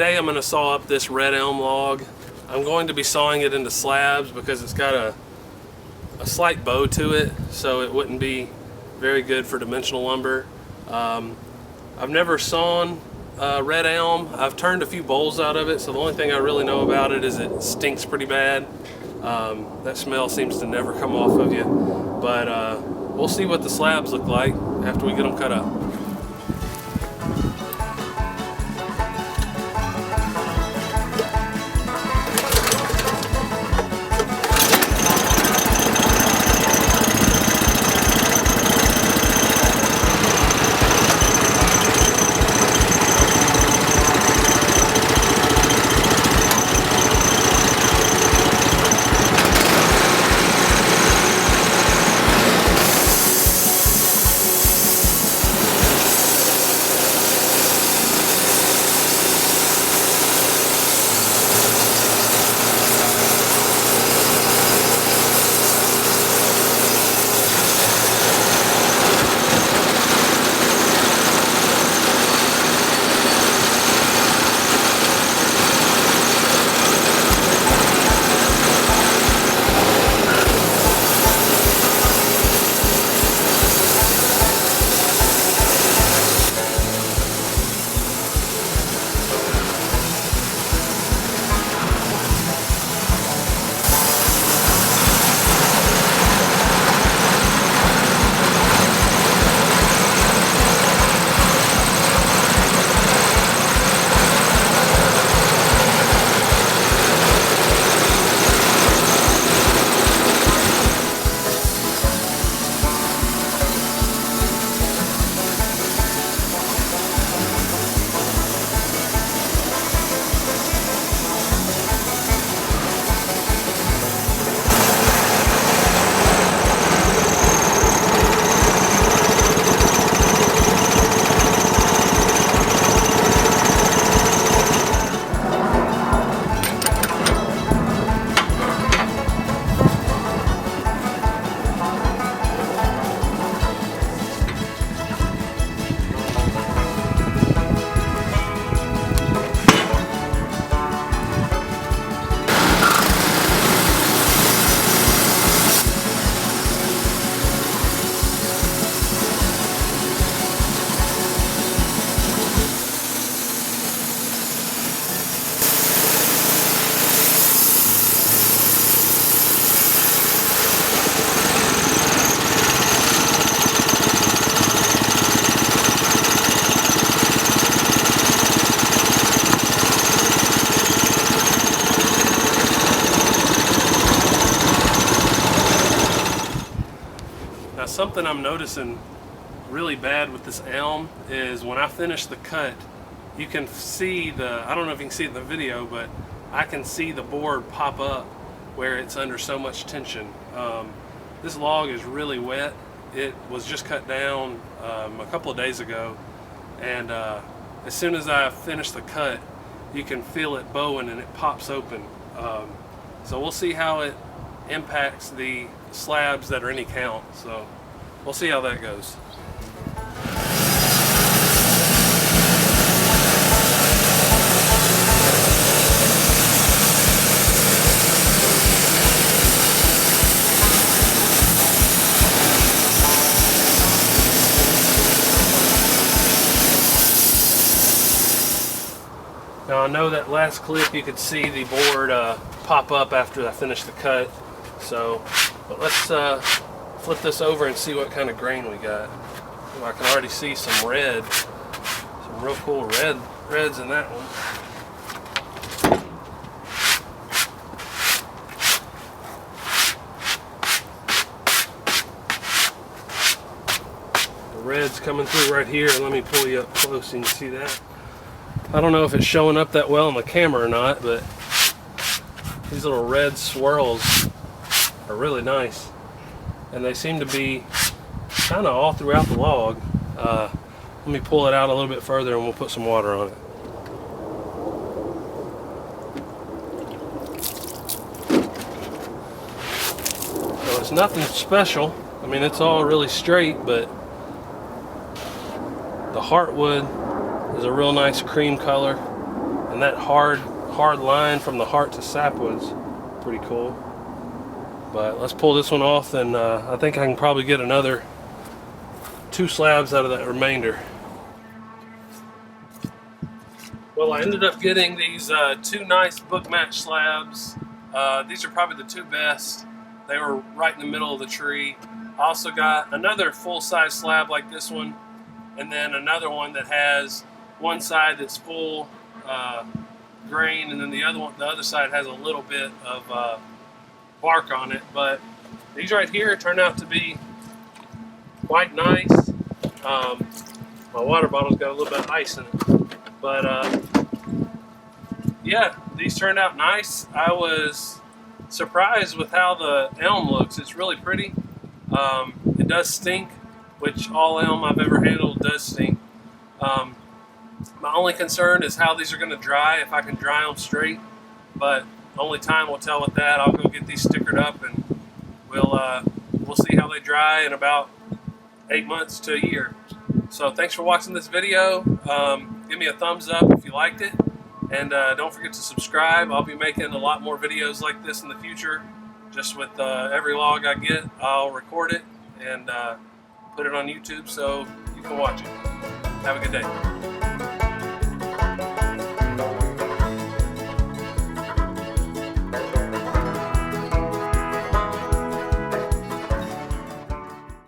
today I'm going to saw up this red elm log. I'm going to be sawing it into slabs because it's got a slight bow to it, so it wouldn't be very good for dimensional lumber. I've never sawn red elm. I've turned a few bowls out of it, so the only thing I really know about it is it stinks pretty bad. That smell seems to never come off of you, but we'll see what the slabs look like after we get them cut up. Now, something I'm noticing really bad with this elm is when I finish the cut, you can see I don't know if you can see it in the video, but I can see the board pop up where it's under so much tension. This log is really wet. It was just cut down a couple of days ago, and as soon as I finish the cut, you can feel it bowing and it pops open. So we'll see how it impacts the slabs that are any count. So we'll see how that goes. Now, I know that last clip you could see the board pop up after I finished the cut. But let's flip this over and see what kind of grain we got. Well, I can already see some red, some real cool reds in that one. The red's coming through right here. Let me pull you up close so you can see that. I don't know if it's showing up that well on the camera or not, but these little red swirls are really nice, and they seem to be kind of all throughout the log. Let me pull it out a little bit further and we'll put some water on it. So it's nothing special. I mean, it's all really straight, but the heartwood is a real nice cream color, and And that hard line from the heart to sapwood's pretty cool. But let's pull this one off, and I think I can probably get another 2 slabs out of that remainder. Well, I ended up getting these 2 nice book match slabs. These are probably the 2 best. They were right in the middle of the tree. I also got another full-size slab like this one, and then another one that has one side that's full grain, and then the other side has a little bit of bark on it. But these right here turned out to be quite nice. My water bottle's got a little bit of ice in it, but yeah, these turned out nice. I was surprised with how the elm looks. It's really pretty. It does stink, which all elm I've ever handled does stink. My only concern is how these are going to dry, if I can dry them straight, but only time will tell with that. I'll go get these stickered up, and we'll see how they dry in about 8 months to a year. So thanks for watching this video. Give me a thumbs up if you liked it, and don't forget to subscribe. I'll be making a lot more videos like this in the future. Just with every log I get, I'll record it and put it on YouTube so you can watch it. Have a good day.